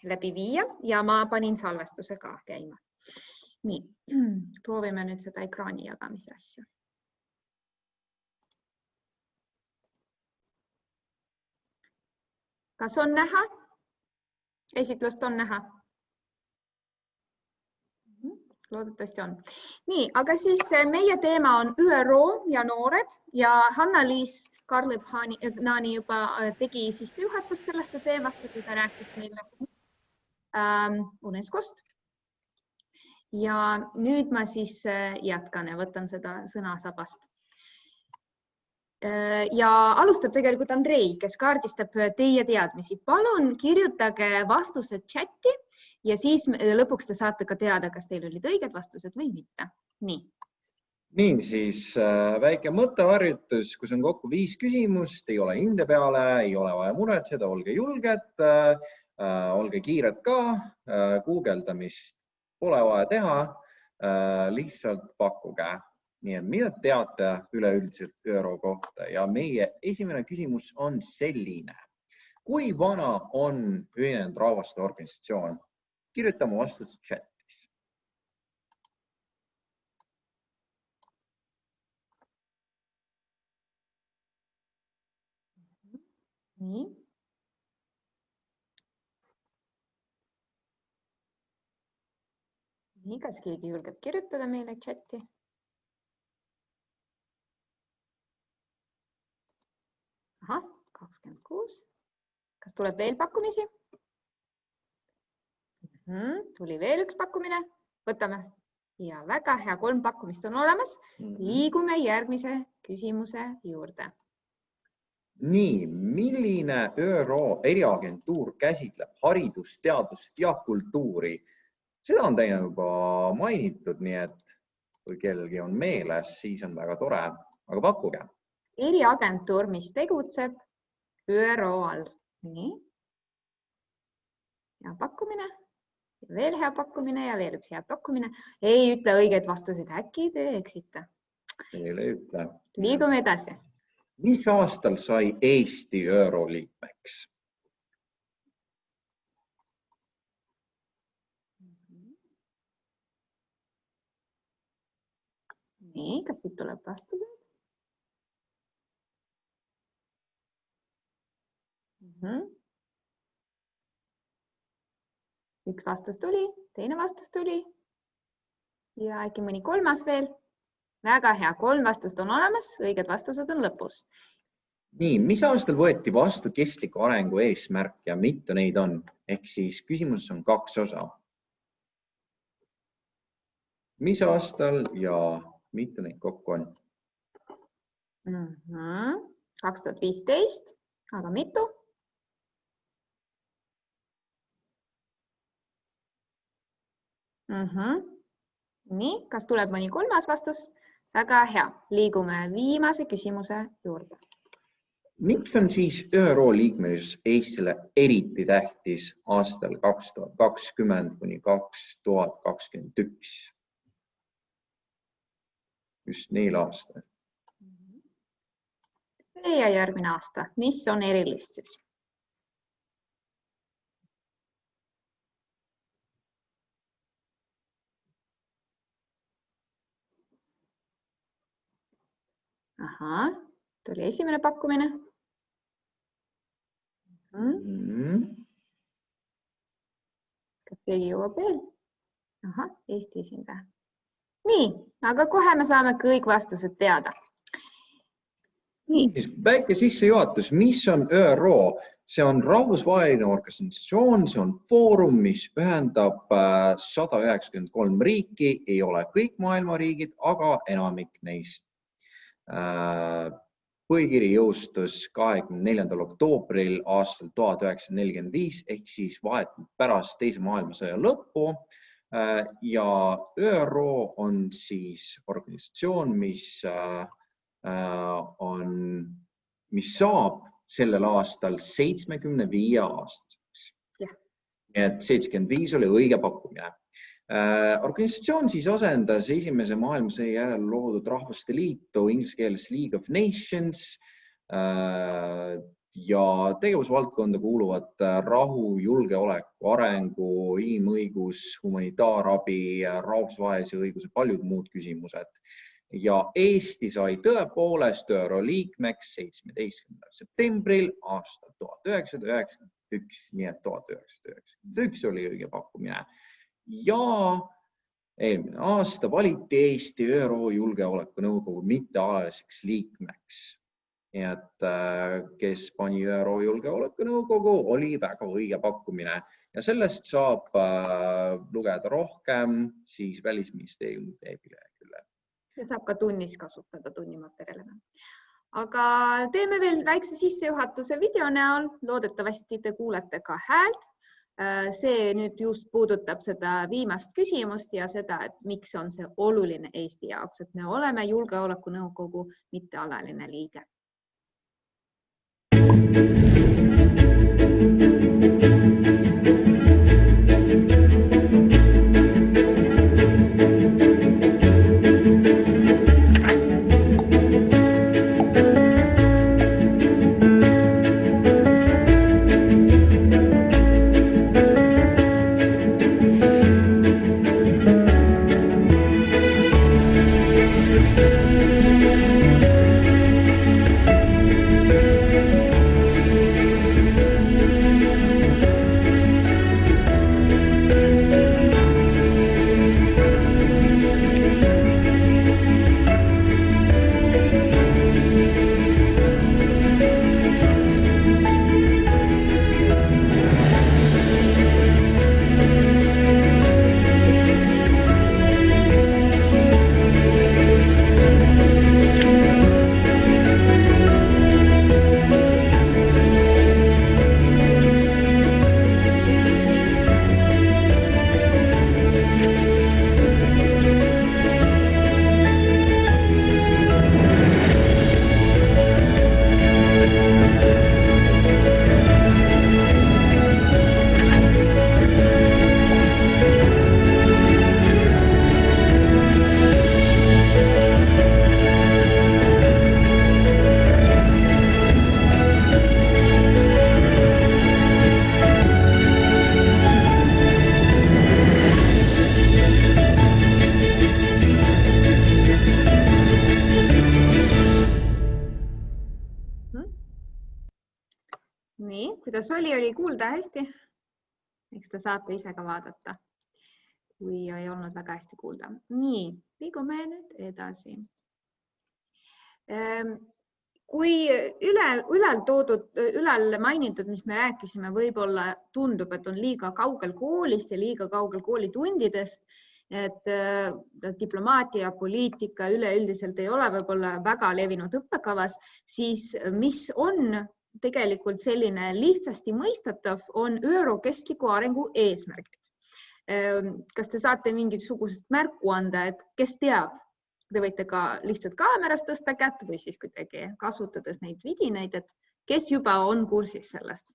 läbi viia ja ma panin salvestuse ka käima. Nii, proovime nüüd seda ekraani jagamise asja. Kas on näha? Esitlust on näha? Loodetavasti on. Nii, aga siis meie teema on ÜRO ja noored ja Hanna-Liis Karlip-Naani juba tegi juhatust sellest teemast, kui ta rääkis meile UNESCO-st. Ja nüüd ma siis jätkan ja võtan seda sõnasabast. Ja alustab tegelikult Andrei, kes kaardistab teie teadmisi. Palun kirjutage vastused chatti ja siis lõpuks te saate ka teada, kas teil olid õiged vastused või mitte. Nii, siis väike mõtteharjutus, kus on kokku 5 küsimust, ei ole hinde peale, ei ole vaja muretseda, olge julged, olge kiired ka, guugeldamist pole vaja teha, lihtsalt pakkuge. Nii et mida teate üleüldiselt ÜRO kohta ja meie esimene küsimus on selline. Kui vana on Ühinenud Rahvaste Organisatsioon? Kirjutame vastus chatis. Nii. Nii, kas keegi julgeb kirjutada meile chatti? Aha, 26. Kas tuleb veel pakkumisi? Tuli veel üks pakkumine. Võtame. Ja väga hea, 3 pakkumist on olemas. Liigume järgmise küsimuse juurde. Nii, milline ÜRO eriagentuur käsitleb haridust, teadust ja kultuuri? Seda on teine juba mainitud, nii et kui kellelgi on meeles, siis on väga tore, aga pakkuge. Eriagentuur, mis tegutseb ÜRO all. Nii. Ja pakkumine. Veel hea pakkumine ja veel üks hea pakkumine. Ei ütle õiged vastused, äkki te eksite. Ei ütle. Liigume edasi. Mis aastal sai Eesti ÜRO liikmeks? Nii, kas siit tuleb vastused? Üks vastus tuli, teine vastus tuli ja äkki mõni 3. veel. Väga hea, 3 vastust on olemas, õiged vastused on lõpus. Nii, mis aastal võeti vastu kestliku arengu eesmärk ja mitu neid on? Ehk siis küsimus on 2 osa. Mis aastal ja mitu neid kokku on? 2015, aga mitu? Nii, kas tuleb mõni 3. vastus? Väga hea. Liigume viimase küsimuse juurde. Miks on siis ÜRO liikmesus Eestile eriti tähtis aastal 2020 kuni 2021? Just neil aastal. See ja järgmine aasta. Mis on erilist siis? Aha, tuli esimene pakkumine. Kas keegi jõuab veel? Aha, Eesti esindaja. Nii, aga kohe me saame kõik vastused teada. Väike sissejuhatus, mis on ÜRO? See on rahvusvaheline organisatsioon, see on foorum, mis ühendab 193 riiki, ei ole kõik maailma riigid, aga enamik neist. Põhikiri jõustus 24. oktoobril aastal 1945 ehk siis vahetult pärast teise maailmasõja lõppu ja ÜRO on siis organisatsioon, mis saab sellel aastal 75 aastaseks. Et 75 oli õige pakkumine. Organisatsioon siis asendas esimese maailmasõja järel loodud Rahvaste Liitu, inglise keeles League of Nations ja tegevusvaldkonda kuuluvad rahu, julgeoleku, arengu, inimõigus, humanitaarabi, rahvusvahelise õiguse, paljud muud küsimused. Ja Eesti sai tõepoolest ÜRO liikmeks 17. septembril aastal 1991, nii et 1991 oli õige pakkumine. Ja eelmine aasta valiti Eesti ÜRO Julgeolekunõukogu mittealaliseks liikmeks. Nii et kes pani ÜRO Julgeolekunõukogu, oli väga õige pakkumine ja sellest saab lugeda rohkem siis Välisministeeriumi veebileheküljel. Ja saab ka tunnis kasutada tunnimaterjalina. Aga teeme veel väikse sissejuhatuse video näol. Loodetavasti te kuulete ka häält. See nüüd just puudutab seda viimast küsimust ja seda, et miks on see oluline Eesti jaoks, et me oleme Julgeolekunõukogu mittealaline liige. Kuidas oli kuulda hästi? Eks te saate ise ka vaadata, kui ei olnud väga hästi kuulda. Nii, liigume nüüd edasi. Kui ülal mainitud, mis me rääkisime, võib-olla tundub, et on liiga kaugel koolist ja liiga kaugel koolitundidest, et diplomaatia, poliitika üleüldiselt ei ole võib-olla väga levinud õppekavas, siis mis on tegelikult selline lihtsasti mõistatav on ÜRO kestliku arengu eesmärgid. Kas te saate mingisugust märku anda, et kes teab? Te võite ka lihtsalt kaamerast tõsta kätt või siis kuidagi kasutades neid vidineid, et kes juba on kursis sellest?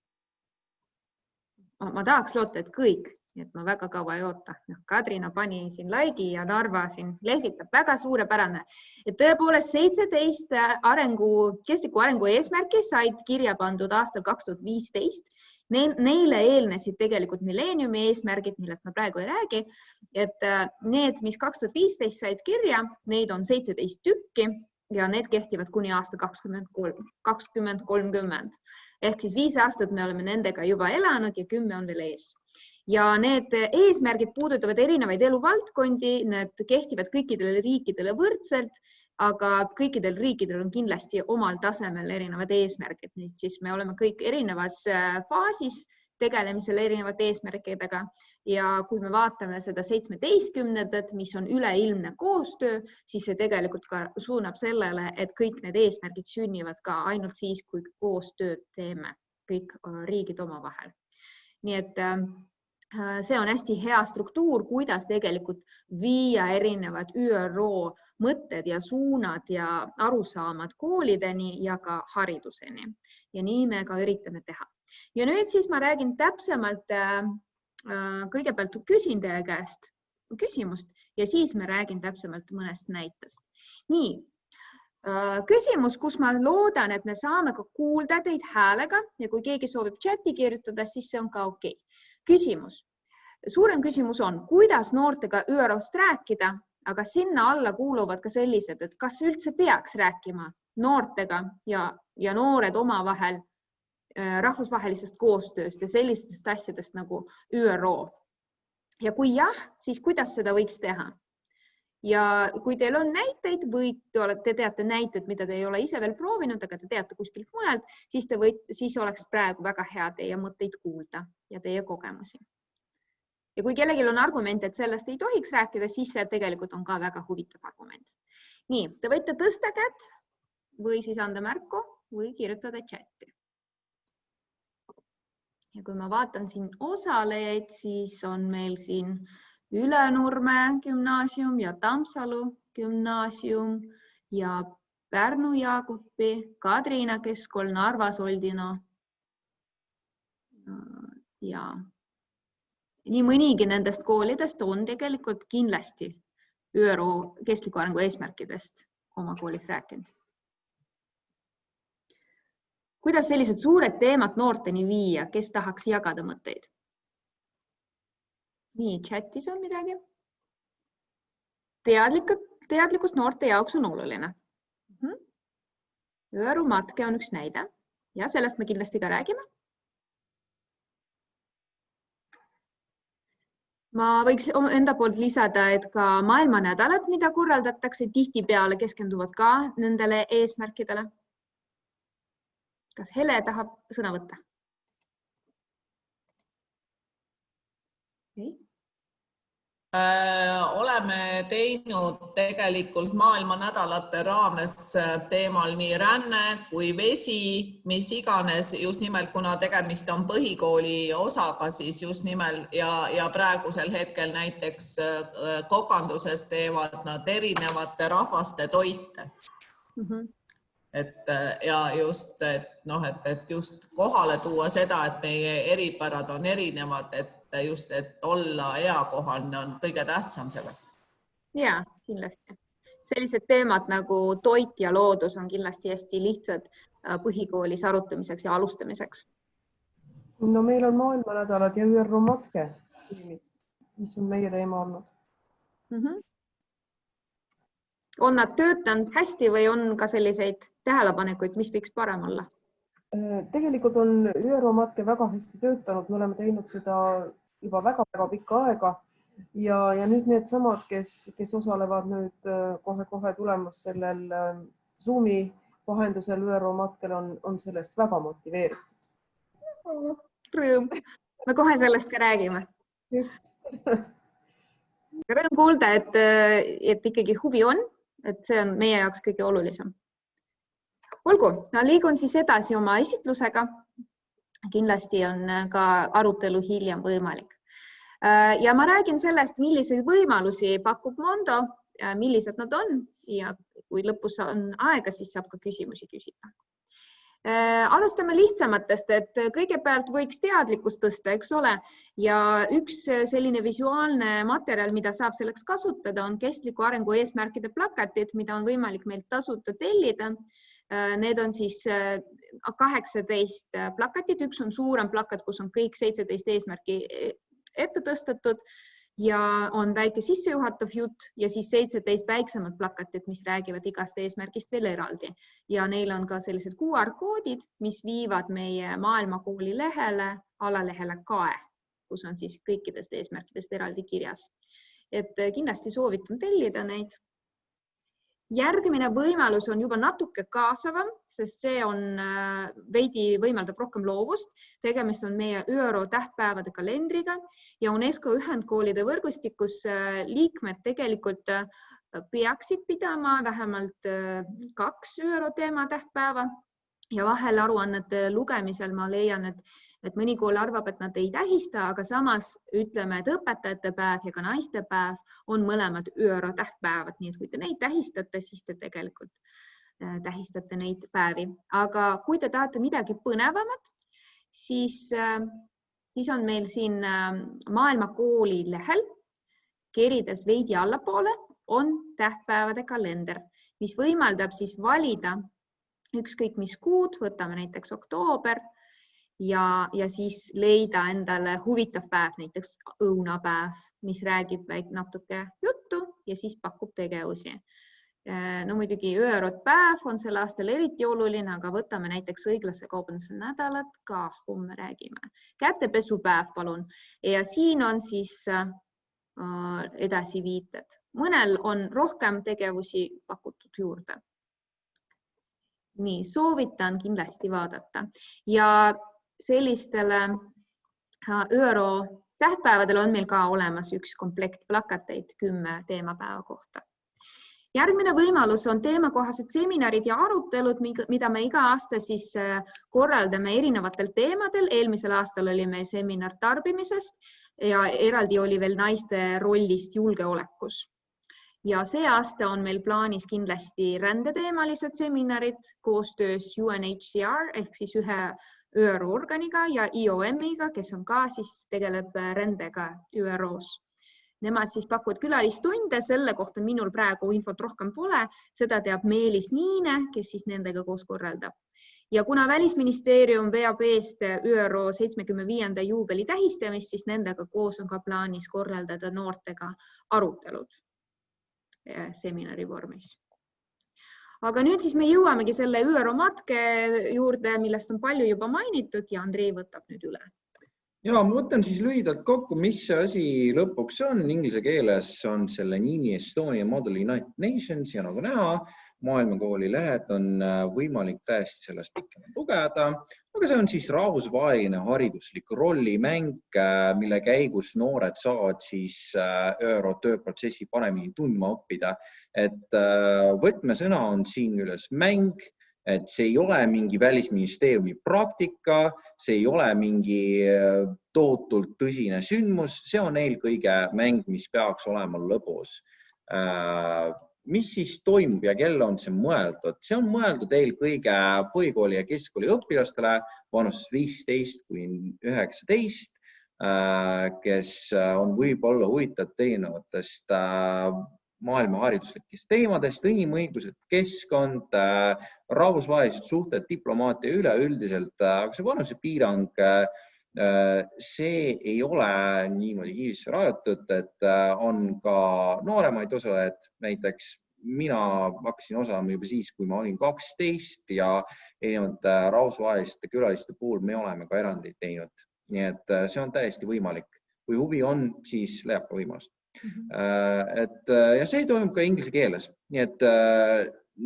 Ma tahaks loota, et kõik, et ma väga kaua ei oota. Kadrina pani siin laigi ja Narva siin lehvitab väga suurepärane. Et tõepoolest 17 kestliku arengu eesmärki said kirja pandud aastal 2015. Neile eelnesid tegelikult milleeniumi eesmärgid, millest ma praegu ei räägi. Et need, mis 2015 said kirja, neid on 17 tükki ja need kehtivad kuni aasta 2030. Ehk siis 5 aastat me oleme nendega juba elanud ja 10 on veel ees. Ja need eesmärgid puudutavad erinevaid eluvaldkondi, need kehtivad kõikidele riikidele võrdselt, aga kõikidel riikidel on kindlasti omal tasemel erinevad eesmärgid. Nüüd siis me oleme kõik erinevas faasis tegelemisel erinevate eesmärkidega ja kui me vaatame seda 17, mis on üleilmne koostöö, siis see tegelikult ka suunab sellele, et kõik need eesmärgid sünnivad ka ainult siis, kui koostööd teeme kõik riigid omavahel. Nii et see on hästi hea struktuur, kuidas tegelikult viia erinevad ÜRO mõtted ja suunad ja arusaamad koolideni ja ka hariduseni. Ja nii me ka üritame teha. Ja nüüd siis ma räägin täpsemalt, kõigepealt küsin teie käest küsimust ja siis me räägin täpsemalt mõnest näitest. Nii, Küsimus, kus ma loodan, et me saame ka kuulda teid häälega ja kui keegi soovib chati kirjutada, siis see on ka okei. Küsimus. Suurem küsimus on, kuidas noortega ÜRO-st rääkida, aga sinna alla kuuluvad ka sellised, et kas üldse peaks rääkima noortega ja noored omavahel rahvusvahelisest koostööst ja sellistest asjadest nagu ÜRO. Ja kui jah, siis kuidas seda võiks teha? Ja kui teil on näiteid või te teate näiteid, mida te ei ole ise veel proovinud, aga te teate kuskilt mujalt, siis oleks praegu väga hea teie mõtteid kuulda ja teie kogemusi. Ja kui kellelgi on argument, et sellest ei tohiks rääkida, siis see tegelikult on ka väga huvitav argument. Nii, te võite tõsta kätt või siis anda märku või kirjutada chati. Ja kui ma vaatan siin osalejaid, siis on meil siin Ülenurme gümnaasium ja Tammsalu gümnaasium ja Pärnu Jaagupi, Kadrina keskkool, Narva Soldino. Ja nii mõnigi nendest koolidest on tegelikult kindlasti ÜRO kestliku arengu eesmärkidest oma koolis rääkinud. Kuidas sellised suured teemad noorteni viia, kes tahaks jagada mõtteid? Nii, chatis on midagi. Teadlikkus noorte jaoks on oluline. ÜRO matke on üks näide ja sellest me kindlasti ka räägime. Ma võiks enda poolt lisada, et ka maailmanädalad, mida korraldatakse, tihtipeale keskenduvad ka nendele eesmärkidele. Kas Hele tahab sõna võtta? Oleme teinud tegelikult maailmanädalate raames teemal nii ränne kui vesi, mis iganes, just nimelt kuna tegemist on põhikooli osaga, siis just nimelt ja praegusel hetkel näiteks kokanduses teevad nad erinevate rahvaste toite. Ja just, et just kohale tuua seda, et meie eripärad on erinevad, et olla eakohalne on kõige tähtsam sellest. Ja, kindlasti. Sellised teemad nagu toit ja loodus on kindlasti hästi lihtsad põhikoolis arutamiseks ja alustamiseks. No meil on maailmanädalad ja ÜRO matke, mis on meie teema olnud. On nad töötanud hästi või on ka selliseid tähelepanekuid, mis võiks parem olla? Tegelikult on ÜRO matke väga hästi töötanud. Me oleme teinud seda juba väga pikka aega ja nüüd need samad, kes osalevad nüüd kohe tulemas sellel Zoomi vahendusel ÜRO matkel on sellest väga motiveeritud. Rõõm. Me kohe sellest ka räägime. Just. Rõõm kuulda, et ikkagi huvi on, et see on meie jaoks kõige olulisem. Olgu, liigun siis edasi oma esitlusega. Kindlasti on ka arutelu hiljem võimalik. Ja ma räägin sellest, milliseid võimalusi pakub Mondo, millised nad on ja kui lõpus on aega, siis saab ka küsimusi küsida. Alustame lihtsamatest, et kõigepealt võiks teadlikkust tõsta, eks ole, ja üks selline visuaalne materjal, mida saab selleks kasutada, on kestliku arengu eesmärkide plakatid, mida on võimalik meilt tasuta tellida. Need on siis 18 plakatit, üks on suurem plakat, kus on kõik 17 eesmärki ette tõstetud ja on väike sissejuhatav jutt ja siis 17 väiksemad plakatid, mis räägivad igast eesmärgist veel eraldi. Ja neil on ka sellised QR-koodid, mis viivad meie maailmakooli lehele, alalehele KAE, kus on siis kõikidest eesmärkidest eraldi kirjas. Et kindlasti soovitan tellida neid. Järgmine võimalus on juba natuke kaasavam, sest see on veidi võimaldab rohkem loovust. Tegemist on meie ÜRO tähtpäevade kalendriga ja UNESCO ühendkoolide võrgustikus liikmed tegelikult peaksid pidama vähemalt 2 ÜRO teema tähtpäeva ja vahel aruannete lugemisel ma leian, et mõni kool arvab, et nad ei tähista, aga samas ütleme, et õpetajate päev ja ka naiste päev on mõlemad ÜRO tähtpäevad, nii et kui te neid tähistate, siis te tegelikult tähistate neid päevi. Aga kui te tahate midagi põnevamat, siis on meil siin maailmakooli lehel kerides veidi allapoole on tähtpäevade kalender mis võimaldab siis valida ükskõik mis kuud, võtame näiteks oktoober ja siis leida endale huvitav päev, näiteks õunapäev, mis räägib natuke juttu ja siis pakub tegevusi. No muidugi ÜRO päev on sel aastal eriti oluline, aga võtame näiteks õiglase kaubanduse nädalat ka, homme räägime. Kätepesupäev, palun. Ja siin on siis edasi viited. Mõnel on rohkem tegevusi pakutud juurde. Nii, soovitan kindlasti vaadata. Ja sellistele ÜRO tähtpäevadel on meil ka olemas üks komplekt plakateid 10 teemapäeva kohta. Järgmine võimalus on teemakohased seminarid ja arutelud, mida me iga aasta siis korraldame erinevatel teemadel. Eelmisel aastal oli meil seminar tarbimisest ja eraldi oli veel naiste rollist julgeolekus. Ja see aasta on meil plaanis kindlasti rändeteemalised seminarid koostöös UNHCR ehk siis ühe ÜRO organiga ja IOM-iga, kes on ka siis tegeleb rändega ÜRO-s. Nemad siis pakuvad külalistunde, selle kohta minul praegu infot rohkem pole, seda teab Meelis Niine, kes siis nendega koos korraldab. Ja kuna Välisministeerium veab eest ÜRO 75. juubeli tähistamist, siis nendega koos on ka plaanis korraldada noortega arutelud seminari vormis. Aga nüüd siis me jõuamegi selle ÜRO matke juurde, millest on palju juba mainitud ja Andrei võtab nüüd üle. Ja ma võtan siis lühidalt kokku, mis see asi lõpuks on. Inglise keeles on selle nimi Estonia Model United Nations ja nagu näha, maailmakooli lehed on võimalik täiesti sellest pikemalt lugeda. Aga see on siis rahvusvaheline hariduslik rollimäng, mille käigus noored saavad siis ÜRO tööprotsessi paremini tundma õppida. Et võtmesõna on siin üles mäng, et see ei ole mingi Välisministeeriumi praktika, see ei ole mingi tohutult tõsine sündmus, see on eelkõige mäng, mis peaks olema lõbus. Mis siis toimub ja kelle on see mõeldud? See on mõeldud eelkõige põhikooli ja keskkooli õpilastele vanuses 15–19, kes on võib-olla huvitatud erinevatest maailma hariduslikest teemadest, inimõigused, keskkond, rahvusvahelised suhted, diplomaatia üleüldiselt, aga see vanusepiirang, see ei ole niimoodi kiivisse rajatud, et on ka nooremaid osalejaid, näiteks mina hakkasin osalema juba siis, kui ma olin 12 ja erinevate rahvusvaheliste külaliste puhul me oleme ka erandeid teinud. Nii et see on täiesti võimalik. Kui huvi on, siis leiab ka võimalust. Ja see toimub ka inglise keeles, nii et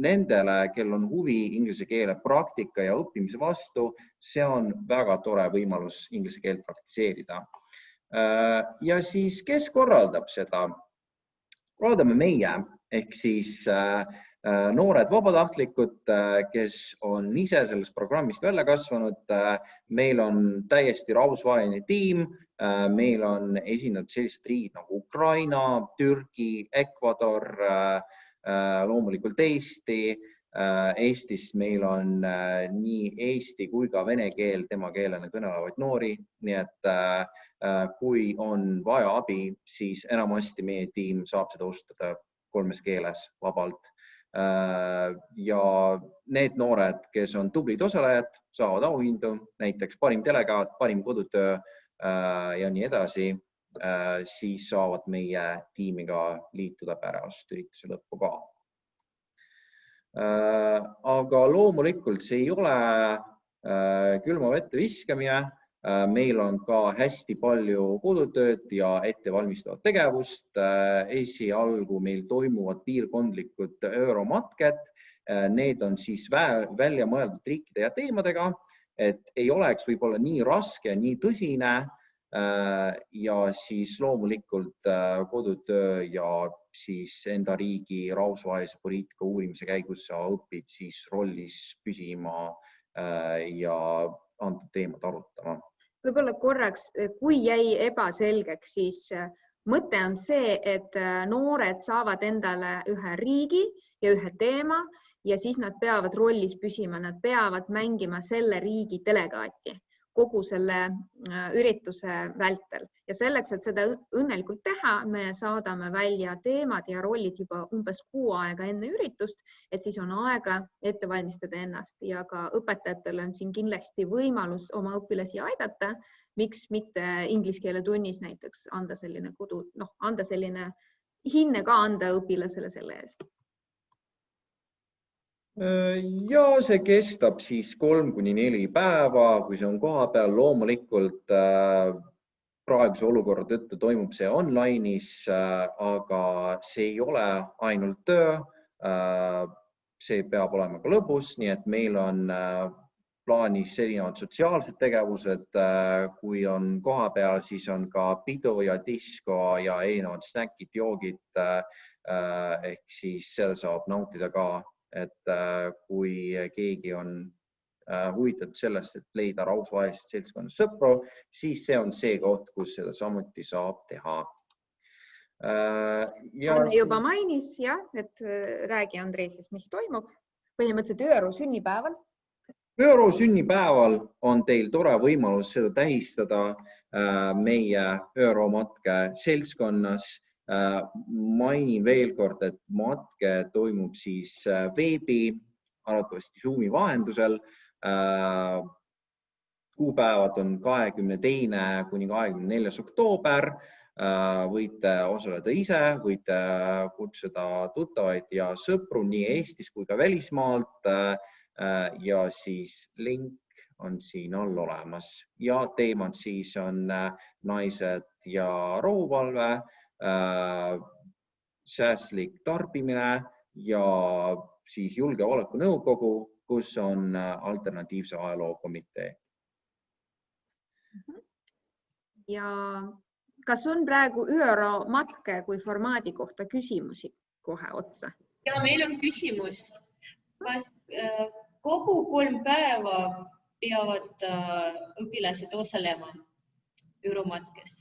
nendele, kel on huvi inglise keele praktika ja õppimise vastu, see on väga tore võimalus inglise keelt praktiseerida. Ja siis, kes korraldab seda? Korraldame meie, ehk siis noored vabatahtlikud, kes on ise sellest programmist välja kasvanud. Meil on täiesti rahvusvaheline tiim. Meil on esindatud sellised riigid nagu Ukraina, Türgi, Ecuador, loomulikult Eesti. Eestis meil on nii eesti kui ka vene keel tema keelena kõnelevaid noori, nii et kui on vaja abi, siis enamasti meie tiim saab seda osutada 3 keeles vabalt. Ja need noored, kes on tublid osalejad, saavad auhindu, näiteks parim delegaat, parim kodutöö ja nii edasi, siis saavad meie tiimiga liituda pärast ürituse lõppu ka. Aga loomulikult see ei ole külma vette viskamine. Meil on ka hästi palju kodutööd ja ettevalmistavat tegevust. Esialgu meil toimuvad piirkondlikud ÜRO matked. Need on siis välja mõeldud riikide ja teemadega, et ei oleks võib-olla nii raske, nii tõsine ja siis loomulikult kodutöö ja siis enda riigi rahvusvahelise poliitika uurimise käigus sa õpid siis rollis püsima ja antud teemat arutama. Võib-olla korraks, kui jäi ebaselgeks, siis mõte on see, et noored saavad endale ühe riigi ja ühe teema ja siis nad peavad rollis püsima, nad peavad mängima selle riigi delegaati. kogu selle ürituse vältel ja selleks, et seda õnnelikult teha, me saadame välja teemad ja rollid juba umbes 6 aega enne üritust, et siis on aega ette valmistada ennast ja ka õpetajatel on siin kindlasti võimalus oma õpilasi aidata. Miks mitte inglise keele tunnis näiteks anda selline anda selline hinne ka anda õpilasele selle eest. Ja see kestab siis 3–4 päeva, kui see on koha peal. Loomulikult praeguse olukorra tõttu toimub see online'is, aga see ei ole ainult töö. See peab olema ka lõbus, nii et meil on plaanis erinevad sotsiaalsed tegevused. Kui on koha peal, siis on ka pidu ja disko ja erinevad snäkid, joogid. Ehk siis seda saab nautida ka. Et kui keegi on huvitatud sellest, et leida rahvusvahelist seltskonnas sõpru, siis see on see koht, kus seda samuti saab teha. Anne juba mainis, et räägi Andrei siis, mis toimub põhimõtteliselt ÜRO sünnipäeval. ÜRO sünnipäeval on teil tore võimalus seda tähistada meie ÜRO matke seltskonnas. Mainin veel kord, et matke toimub siis veebi, arvatavasti Zoomi vahendusel. Kuupäevad on 22–24 oktoober. Võite osaleda ise, võite kutsuda tuttavaid ja sõpru nii Eestis kui ka välismaalt ja siis link on siin all olemas ja teemad siis on naised ja rohuvalve, säästlik tarbimine ja siis julgeolekunõukogu, kus on alternatiivse ajaloo komitee. Ja kas on praegu ÜRO matke kui formaadi kohta küsimusi kohe otsa? Ja meil on küsimus. Kas kogu 3 päeva peavad õpilased osalema ÜRO matkes?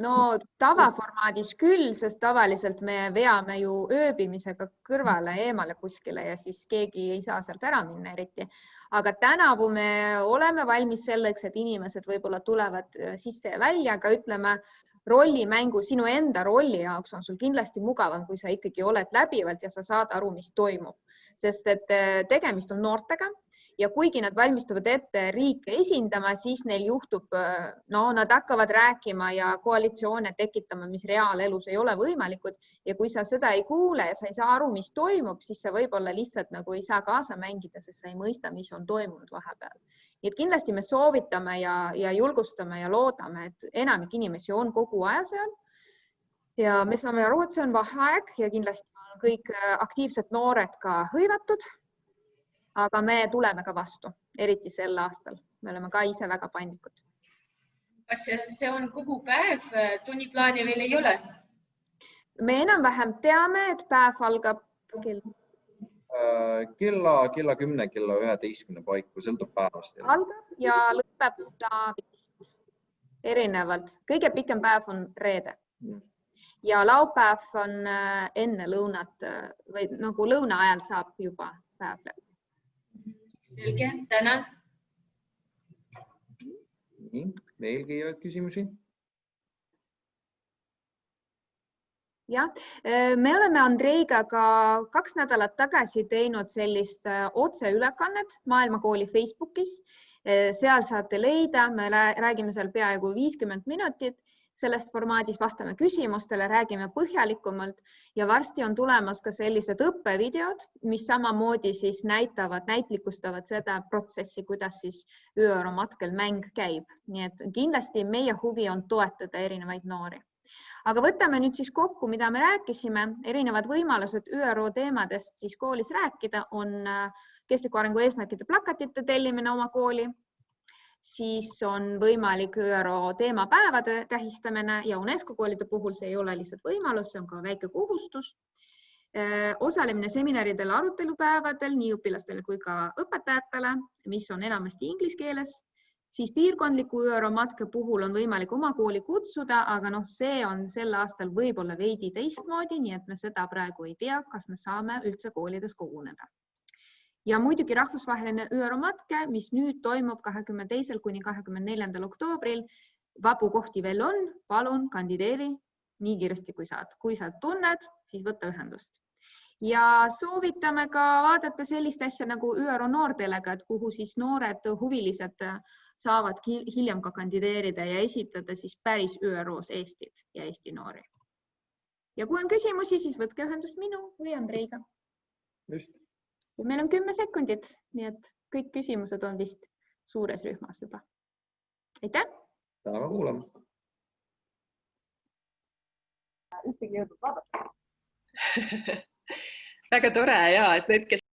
No tavaformaadis küll, sest tavaliselt me veame ju ööbimisega kõrvale eemale kuskile ja siis keegi ei saa sealt ära minna eriti. Aga tänavu me oleme valmis selleks, et inimesed võib-olla tulevad sisse ja välja, aga ütleme rollimängu sinu enda rolli jaoks on sul kindlasti mugavam, kui sa ikkagi oled läbivalt ja sa saad aru, mis toimub. Sest et tegemist on noortega ja kuigi nad valmistuvad ette riike esindama, siis neil juhtub, nad hakkavad rääkima ja koalitsioone tekitama, mis reaalelus ei ole võimalikud. Ja kui sa seda ei kuule ja sa ei saa aru, mis toimub, siis sa võib-olla lihtsalt nagu ei saa kaasa mängida, sest sa ei mõista, mis on toimunud vahepeal. Nii et kindlasti me soovitame ja julgustame ja loodame, et enamik inimesi on kogu aja seal. Ja me saame aru, et see on vaheaeg ja kindlasti on kõik aktiivsed noored ka hõivatud. Aga me tuleme ka vastu, eriti sel aastal. Me oleme ka ise väga paindlikud. Kas see on kogu päev? Tunniplaani veel ei ole? Me enam-vähem teame, et päev algab kella 10, kella 11 paiku, sõltub päevast. Algab ja lõpeb ta vist erinevalt. Kõige pikem päev on reede. Ja laupäev on enne lõunat või nagu lõuna ajal saab juba päev läbi. Selge, tänan. Veelgi küsimusi? Ja, me oleme Andreiga ka 2 nädalat tagasi teinud sellist otseülekannet Maailmakooli Facebookis. Seal saate leida, me räägime seal peaaegu 50 minutit. Sellest formaadis vastame küsimustele, räägime põhjalikumalt ja varsti on tulemas ka sellised õppevideod, mis samamoodi siis näitlikustavad seda protsessi, kuidas siis ÜRO matkel mäng käib. Nii et kindlasti meie huvi on toetada erinevaid noori. Aga võtame nüüd siis kokku, mida me rääkisime. Erinevad võimalused ÜRO teemadest siis koolis rääkida on kestliku arengu eesmärkide plakatite tellimine oma kooli. Siis on võimalik ÜRO teemapäevade tähistamine ja UNESCO koolide puhul see ei ole lihtsalt võimalus, see on ka väike kohustus. Osalemine seminaridel arutelupäevadel nii õpilastele kui ka õpetajatele, mis on enamasti inglise keeles. Siis piirkondliku ÜRO matke puhul on võimalik oma kooli kutsuda, aga see on sel aastal võib-olla veidi teistmoodi, nii et me seda praegu ei tea, kas me saame üldse koolides koguneda. ja muidugi rahvusvaheline ÜRO matke, mis nüüd toimub 22. kuni 24. oktoobril. Vabu kohti veel on, palun kandideeri nii kiiresti kui saad. Kui sa tunned, siis võtta ühendust. Ja soovitame ka vaadata sellist asja nagu ÜRO noordelega, kuhu siis noored huvilised saavad hiljem ka kandideerida ja esitada siis päris ÜROs Eestit ja Eesti noori. Ja kui on küsimusi, siis võtke ühendust minu või Andreiga. Just. Ja meil on 10 sekundit, nii et kõik küsimused on vist suures rühmas juba. Aitäh! Täname kuulamast! Ühtegi jõudnud vaadata. Väga tore ja, et need, kes